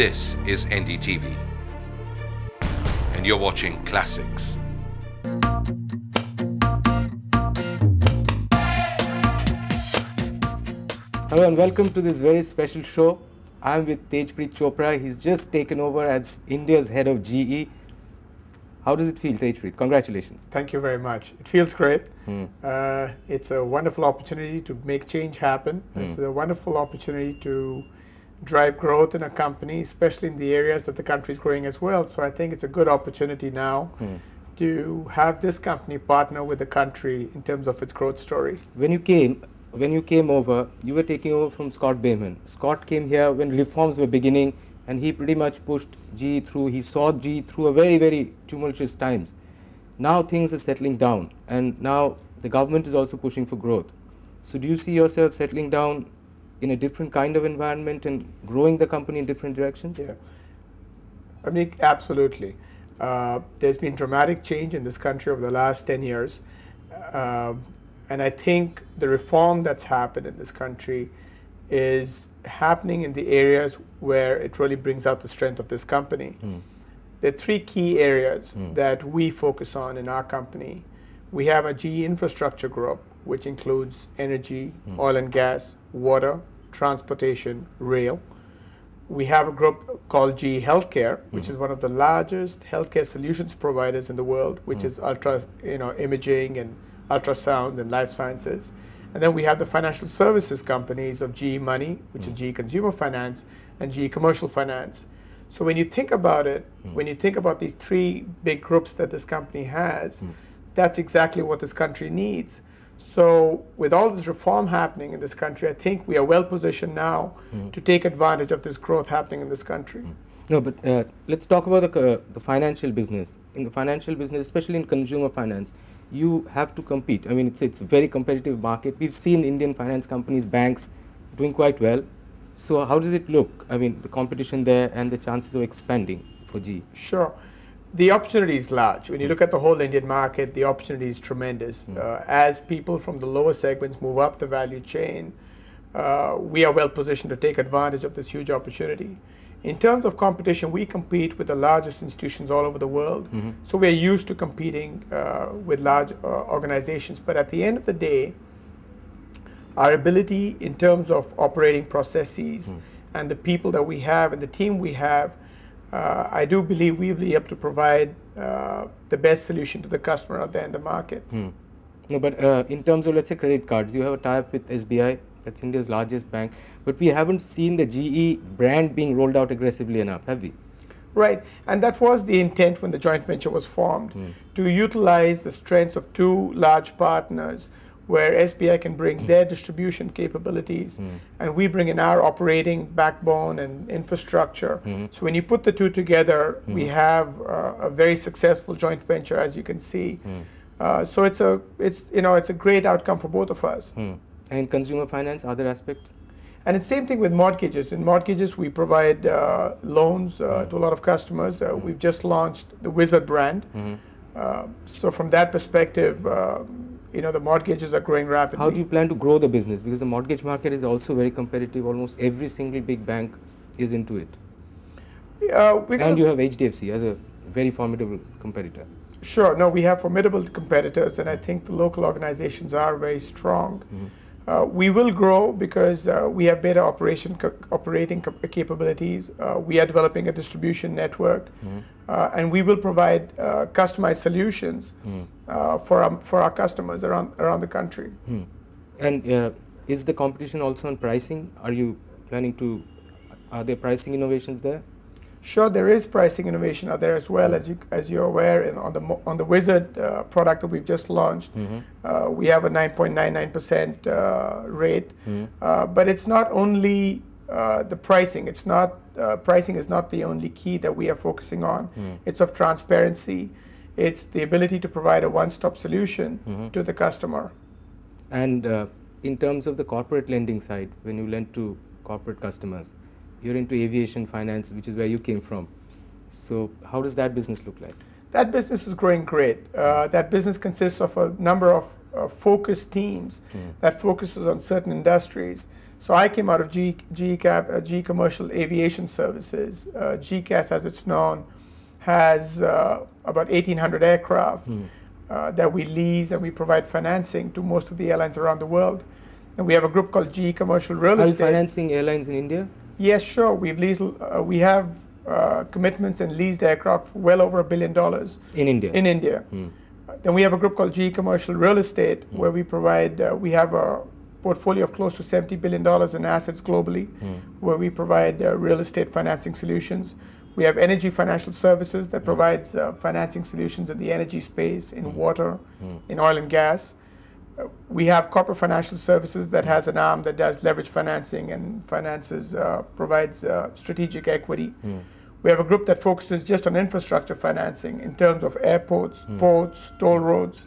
This is NDTV, and you're watching Classics. Hello and welcome to this very special show. I'm with Tejpreet Chopra. He's just taken over as India's head of GE. How does it feel, Tejpreet? Congratulations. Thank you very much. It feels great. It's a wonderful opportunity to make change happen. It's a wonderful opportunity to drive growth in a company, especially in the areas that the country is growing as well. So I think it's a good opportunity now to have this company partner with the country in terms of its growth story. When you came over, you were taking over from Scott Bayman. Scott came here when reforms were beginning, and he pretty much pushed GE through. He saw GE through a very, very tumultuous times. Now things are settling down, and now the government is also pushing for growth. So do you see yourself settling down in a different kind of environment and growing the company in different directions? Yeah, I mean, absolutely. There's been dramatic change in this country over the last 10 years. And I think the reform that's happened in this country is happening in the areas where it really brings out the strength of this company. There are three key areas that we focus on in our company. We have a GE infrastructure group, which includes energy, oil and gas, water, transportation, rail. We have a group called GE Healthcare, which is one of the largest healthcare solutions providers in the world, which is imaging and ultrasound and life sciences. And then we have the financial services companies of GE Money, which is GE Consumer Finance, and GE Commercial Finance. So when you think about it, when you think about these three big groups that this company has, that's exactly what this country needs. So with all this reform happening in this country, I think we are well positioned now to take advantage of this growth happening in this country. No, but let's talk about the financial business. In the financial business, especially in consumer finance, you have to compete. I mean, it's a very competitive market. We've seen Indian finance companies, banks doing quite well. So how does it look? I mean, the competition there and the chances of expanding for GE. Sure. The opportunity is large. When you look at the whole Indian market, the opportunity is tremendous. As people from the lower segments move up the value chain, we are well positioned to take advantage of this huge opportunity. In terms of competition, we compete with the largest institutions all over the world. So we're used to competing with large organizations. But at the end of the day, our ability in terms of operating processes and the people that we have and the team we have, I do believe we'll be able to provide the best solution to the customer out there in the market. No, but in terms of, let's say, credit cards, you have a tie-up with SBI. That's India's largest bank, but we haven't seen the GE brand being rolled out aggressively enough, have we? Right, and that was the intent when the joint venture was formed, to utilize the strengths of two large partners where SBI can bring their distribution capabilities and we bring in our operating backbone and infrastructure. So when you put the two together, we have a very successful joint venture, as you can see. So it's a great outcome for both of us. And in consumer finance, other aspects? And it's the same thing with mortgages. In mortgages, we provide loans to a lot of customers. We've just launched the Wizard brand. So from that perspective, the mortgages are growing rapidly. How do you plan to grow the business? Because the mortgage market is also very competitive. Almost every single big bank is into it. And you have HDFC as a very formidable competitor. Sure. No, we have formidable competitors, and I think the local organizations are very strong. We will grow because we have better operating capabilities. We are developing a distribution network, and we will provide customized solutions for our customers around the country. And is the competition also on pricing? Are you planning to? Are there pricing innovations there? Sure, there is pricing innovation out there as well, as you're aware. And on the Wizard product that we've just launched, we have a 9.99% rate. But it's not only the pricing. It's not pricing is not the only key that we are focusing on. It's of transparency. It's the ability to provide a one-stop solution to the customer. And in terms of the corporate lending side, when you lend to corporate customers, you're into aviation finance, which is where you came from. So how does that business look like? That business is growing great. That business consists of a number of focused teams that focuses on certain industries. So I came out of G Commercial Aviation Services. GCAS, as it's known, has about 1,800 aircraft that we lease, and we provide financing to most of the airlines around the world. And we have a group called GE Commercial Real Estate. Are you financing airlines in India? Yes, sure. We have commitments and leased aircraft well over $1 billion In India? in India. Then we have a group called GE Commercial Real Estate, where we provide, we have a portfolio of close to $70 billion in assets globally, where we provide real estate financing solutions. We have Energy Financial Services that provides financing solutions in the energy space, in water, in oil and gas. We have Corporate Financial Services that has an arm that does leverage financing and provides strategic equity. We have a group that focuses just on infrastructure financing in terms of airports, ports, toll roads.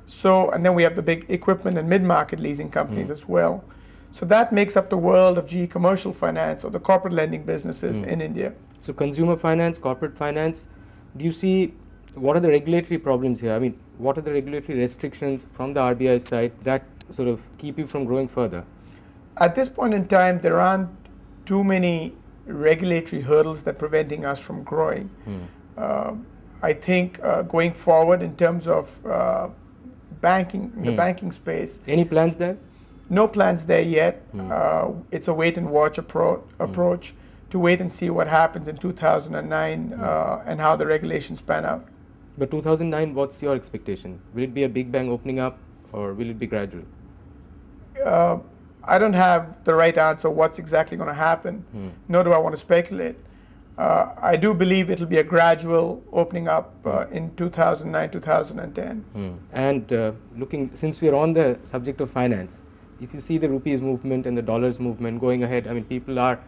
So, and then we have the big equipment and mid-market leasing companies as well. So that makes up the world of GE Commercial Finance, or the corporate lending businesses in India. So consumer finance, corporate finance, do you see, what are the regulatory problems here? I mean, what are the regulatory restrictions from the RBI side that sort of keep you from growing further? At this point in time, there aren't too many regulatory hurdles that are preventing us from growing. I think going forward in terms of banking, the banking space. Any plans there? No plans there yet. It's a wait and watch approach to wait and see what happens in 2009 and how the regulations pan out. But 2009, what's your expectation? Will it be a big bang opening up, or will it be gradual? I don't have the right answer what's exactly going to happen, nor do I want to speculate. I do believe it'll be a gradual opening up in 2009, 2010. And since we're on the subject of finance, if you see the rupees movement and the dollars movement going ahead, I mean, people are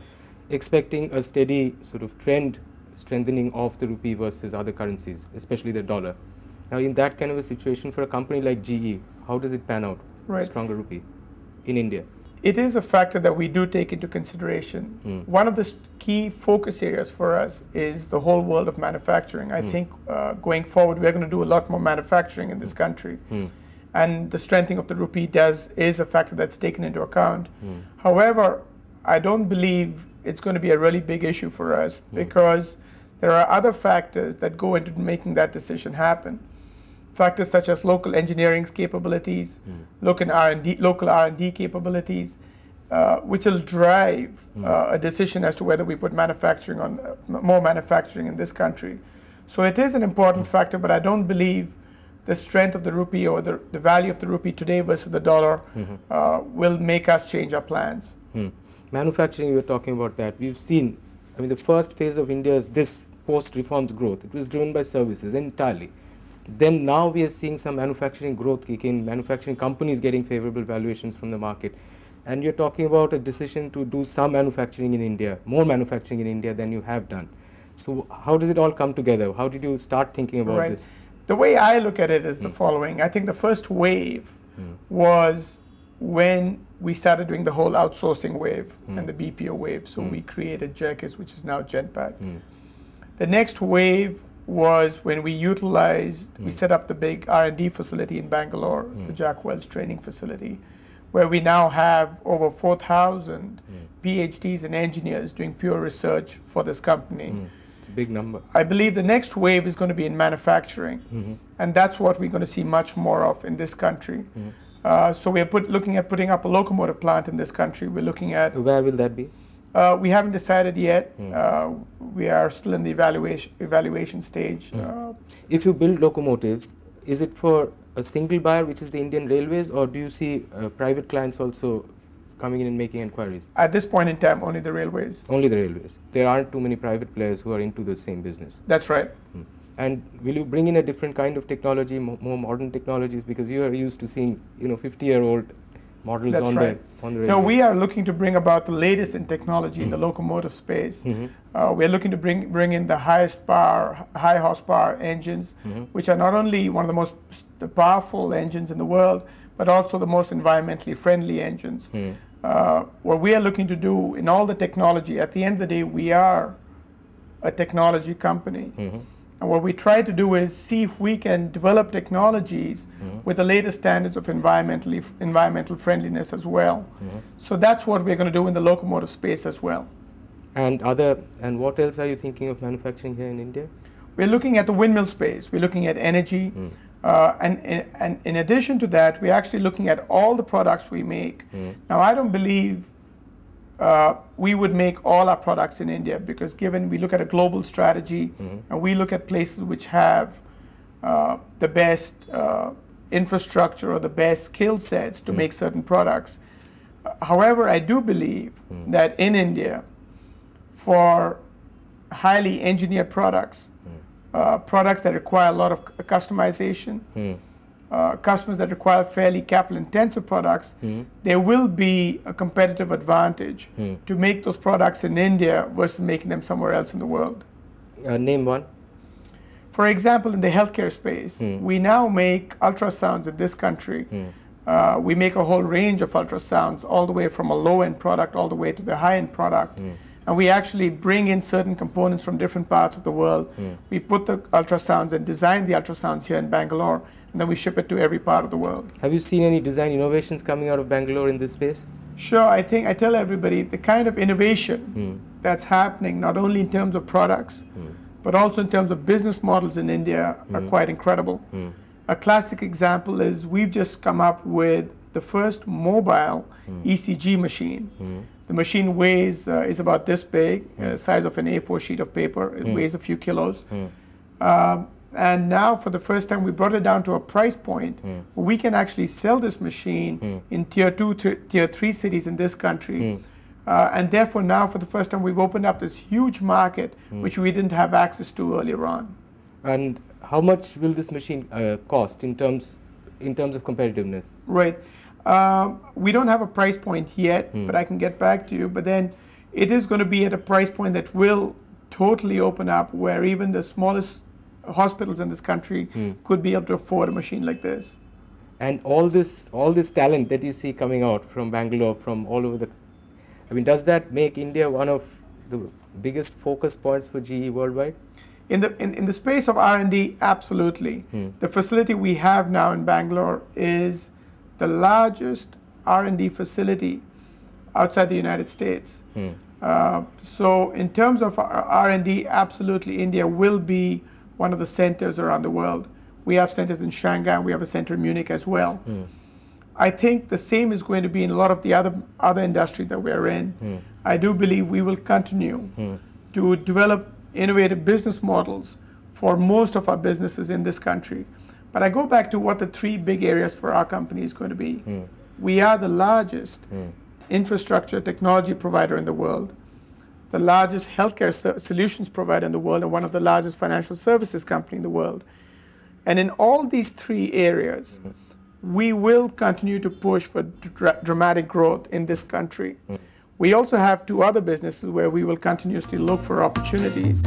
expecting a steady sort of trend strengthening of the rupee versus other currencies, especially the dollar. Now, in that kind of a situation, for a company like GE, how does it pan out? Right. Stronger rupee in India? It is a factor that we do take into consideration. One of the key focus areas for us is the whole world of manufacturing. I think going forward, we're going to do a lot more manufacturing in this country. And the strengthening of the rupee is a factor that's taken into account. However, I don't believe it's going to be a really big issue for us, because there are other factors that go into making that decision happen. Factors such as local engineering capabilities, local R&D capabilities, which will drive a decision as to whether we put manufacturing on more manufacturing in this country. So it is an important factor, but I don't believe the strength of the rupee or the value of the rupee today versus the dollar will make us change our plans. Manufacturing, we were talking about that. We've seen, I mean, the first phase of India's this post-reforms growth, it was driven by services entirely. Then now we are seeing some manufacturing growth kick in, manufacturing companies getting favorable valuations from the market. And you're talking about a decision to do some manufacturing in India, more manufacturing in India than you have done. So how does it all come together? How did you start thinking about this? The way I look at it is the following. I think the first wave was when we started doing the whole outsourcing wave and the BPO wave. So we created Jerkis, which is now Genpact. The next wave was when we set up the big R&D facility in Bangalore, the Jack Welch training facility, where we now have over 4,000 PhDs and engineers doing pure research for this company. It's a big number. I believe the next wave is going to be in manufacturing, and that's what we're going to see much more of in this country. So we're looking at putting up a locomotive plant in this country. We're looking at... Where will that be? We haven't decided yet. We are still in the evaluation stage. If you build locomotives, is it for a single buyer, which is the Indian Railways, or do you see private clients also coming in and making inquiries? At this point in time, only the railways. Only the railways. There aren't too many private players who are into the same business. That's right. And will you bring in a different kind of technology, more modern technologies, because you are used to seeing 50-year-old models on the railway? No, we are looking to bring about the latest in technology in the locomotive space. We are looking to bring in the highest power, high horsepower engines, which are not only one of the most powerful engines in the world, but also the most environmentally friendly engines. What we are looking to do in all the technology, at the end of the day, we are a technology company. And what we try to do is see if we can develop technologies with the latest standards of environmental friendliness as well. So that's what we're going to do in the locomotive space as well. And what else are you thinking of manufacturing here in India? We're looking at the windmill space. We're looking at energy. And in addition to that, we're actually looking at all the products we make. Now, I don't believe we would make all our products in India, because given we look at a global strategy and we look at places which have the best infrastructure or the best skill sets to make certain products. However, I do believe that in India, for highly engineered products, products that require a lot of customization, customers that require fairly capital-intensive products, there will be a competitive advantage to make those products in India versus making them somewhere else in the world. Name one. For example, in the healthcare space, we now make ultrasounds in this country. We make a whole range of ultrasounds, all the way from a low-end product all the way to the high-end product. And we actually bring in certain components from different parts of the world. We put the ultrasounds and design the ultrasounds here in Bangalore, and then we ship it to every part of the world. Have you seen any design innovations coming out of Bangalore in this space? Sure. I think I tell everybody the kind of innovation that's happening, not only in terms of products, but also in terms of business models in India, are quite incredible. A classic example is we've just come up with the first mobile ECG machine. The machine weighs, is about this big, size of an A4 sheet of paper. It weighs a few kilos. And now, for the first time, we brought it down to a price point where we can actually sell this machine in tier 2, tier 3 cities in this country. And therefore, now, for the first time, we've opened up this huge market, which we didn't have access to earlier on. And how much will this machine cost in terms of competitiveness? Right. We don't have a price point yet, but I can get back to you. But then it is going to be at a price point that will totally open up, where even the smallest hospitals in this country could be able to afford a machine like this. And all this talent that you see coming out from Bangalore, from all over I mean, does that make India one of the biggest focus points for GE worldwide? In the space of R&D, absolutely. The facility we have now in Bangalore is the largest R&D facility outside the United States. So in terms of R&D, absolutely, India will be one of the centers around the world. We have centers in Shanghai, we have a center in Munich as well. I think the same is going to be in a lot of the other industries that we're in. I do believe we will continue to develop innovative business models for most of our businesses in this country. But I go back to what the three big areas for our company is going to be. We are the largest infrastructure technology provider in the world, the largest healthcare solutions provider in the world, and one of the largest financial services company in the world. And in all these three areas, we will continue to push for dramatic growth in this country. We also have two other businesses where we will continuously look for opportunities.